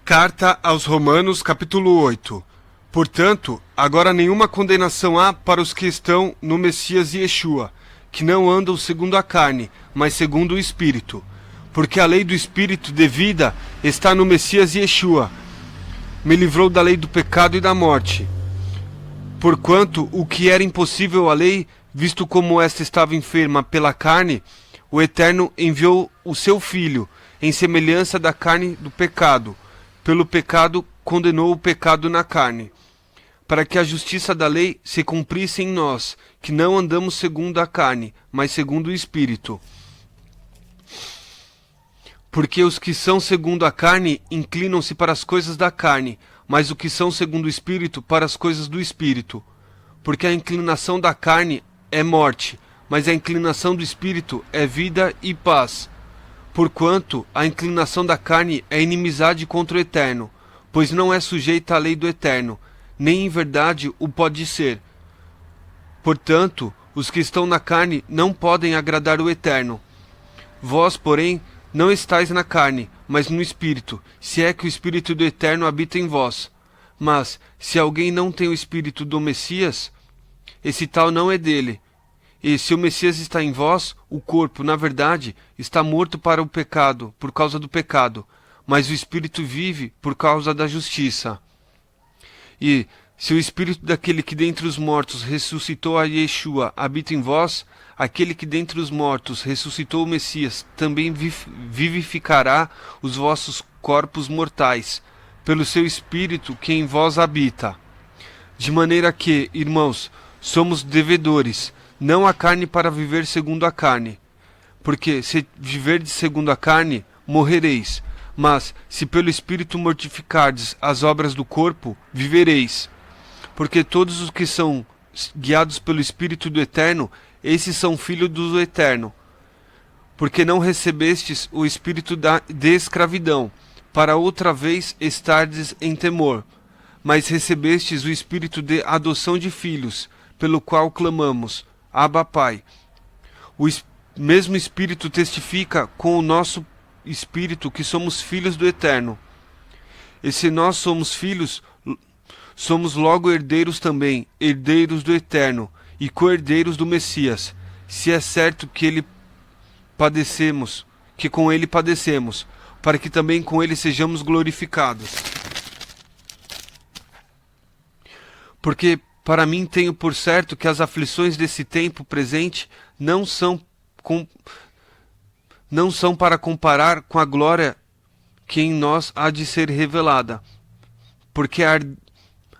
Carta aos Romanos, capítulo 8. Portanto, agora nenhuma condenação há para os que estão no Messias Yeshua, que não andam segundo a carne, mas segundo o Espírito. Porque a lei do Espírito de vida está no Messias Yeshua. Me livrou da lei do pecado e da morte. Porquanto o que era impossível à lei, visto como esta estava enferma pela carne, o Eterno enviou o seu Filho, em semelhança da carne do pecado. Pelo pecado condenou o pecado na carne, para que a justiça da lei se cumprisse em nós, que não andamos segundo a carne, mas segundo o Espírito. Porque os que são segundo a carne inclinam-se para as coisas da carne, mas os que são segundo o Espírito para as coisas do Espírito. Porque a inclinação da carne é morte, mas a inclinação do Espírito é vida e paz. Porquanto a inclinação da carne é inimizade contra o Eterno, pois não é sujeita à lei do Eterno, nem em verdade o pode ser. Portanto, os que estão na carne não podem agradar o Eterno. Vós, porém, não estáis na carne, mas no Espírito, se é que o Espírito do Eterno habita em vós. Mas, se alguém não tem o Espírito do Messias, esse tal não é dele. E se o Messias está em vós, o corpo, na verdade, está morto para o pecado, por causa do pecado, mas o Espírito vive por causa da justiça. E, se o Espírito daquele que dentre os mortos ressuscitou a Yeshua habita em vós, aquele que dentre os mortos ressuscitou o Messias também vivificará os vossos corpos mortais, pelo seu Espírito que em vós habita. De maneira que, irmãos, somos devedores, não a carne para viver segundo a carne. Porque se viverdes segundo a carne, morrereis. Mas, se pelo Espírito mortificardes as obras do corpo, vivereis. Porque todos os que são guiados pelo Espírito do Eterno, esses são filhos do Eterno. Porque não recebestes o espírito de escravidão, para outra vez estardes em temor, mas recebestes o espírito de adoção de filhos, pelo qual clamamos, Abba, Pai. O mesmo Espírito testifica com o nosso Espírito que somos filhos do Eterno. E se nós somos filhos, somos logo herdeiros também, herdeiros do Eterno e co-herdeiros do Messias, se é certo que com ele padecemos, para que também com ele sejamos glorificados. Porque para mim tenho por certo que as aflições desse tempo presente não são para comparar com a glória que em nós há de ser revelada. Porque a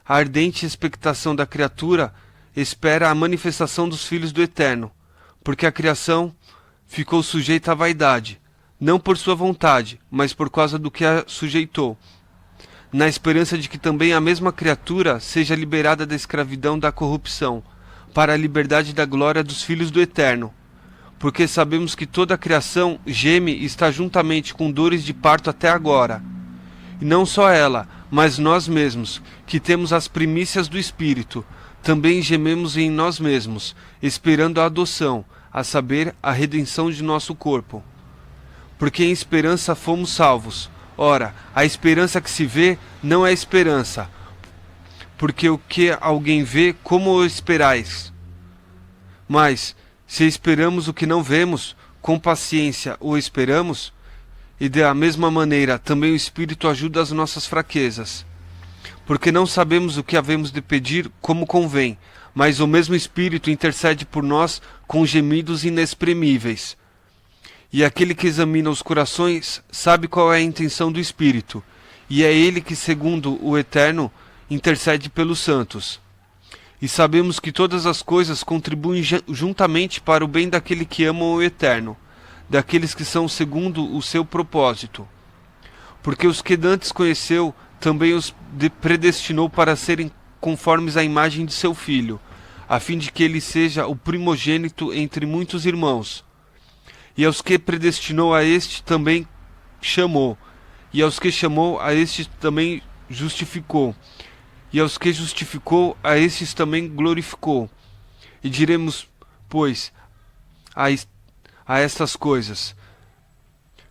ardente expectação da criatura espera a manifestação dos filhos do Eterno. Porque a criação ficou sujeita à vaidade, não por sua vontade, mas por causa do que a sujeitou, na esperança de que também a mesma criatura seja liberada da escravidão da corrupção, para a liberdade da glória dos filhos do Eterno. Porque sabemos que toda a criação geme e está juntamente com dores de parto até agora. E não só ela, mas nós mesmos, que temos as primícias do Espírito, também gememos em nós mesmos, esperando a adoção, a saber, a redenção de nosso corpo. Porque em esperança fomos salvos. Ora, a esperança que se vê não é esperança, porque o que alguém vê, como o esperais? Mas, se esperamos o que não vemos, com paciência o esperamos, e da mesma maneira também o Espírito ajuda as nossas fraquezas. Porque não sabemos o que havemos de pedir como convém, mas o mesmo Espírito intercede por nós com gemidos inexprimíveis. E aquele que examina os corações sabe qual é a intenção do Espírito, e é ele que, segundo o Eterno, intercede pelos santos. E sabemos que todas as coisas contribuem juntamente para o bem daquele que ama o Eterno, daqueles que são segundo o seu propósito. Porque os que dantes conheceu, também os predestinou para serem conformes à imagem de seu Filho, a fim de que ele seja o primogênito entre muitos irmãos. E aos que predestinou a este também chamou, e aos que chamou a estes também justificou, e aos que justificou a estes também glorificou. E diremos, pois, a estas coisas: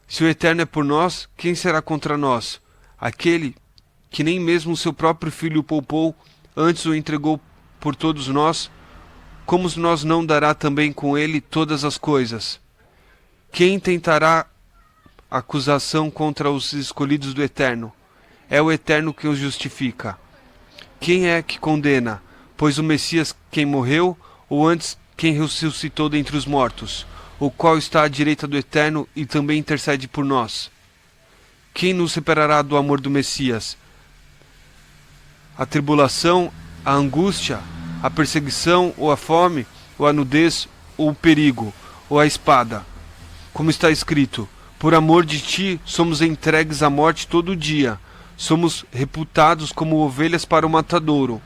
se o Eterno é por nós, quem será contra nós? aquele que nem mesmo o seu próprio filho o poupou, antes o entregou por todos nós, como nós não dará também com ele todas as coisas? Quem tentará acusação contra os escolhidos do Eterno? É o Eterno que os justifica. Quem é que condena? Pois o Messias quem morreu, ou antes quem ressuscitou dentre os mortos, o qual está à direita do Eterno e também intercede por nós. Quem nos separará do amor do Messias? A tribulação, a angústia, a perseguição, ou a fome, ou a nudez, ou o perigo, ou a espada. Como está escrito, por amor de ti somos entregues à morte todo dia, somos reputados como ovelhas para o matadouro.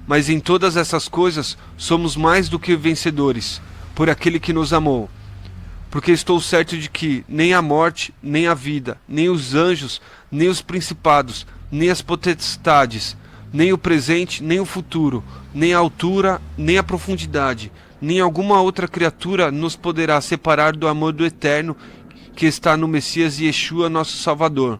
Mas em todas essas coisas somos mais do que vencedores, por aquele que nos amou. Porque estou certo de que nem a morte, nem a vida, nem os anjos, nem os principados, nem as potestades, nem o presente, nem o futuro, nem a altura, nem a profundidade, nem alguma outra criatura nos poderá separar do amor do Eterno que está no Messias Yeshua, nosso Salvador.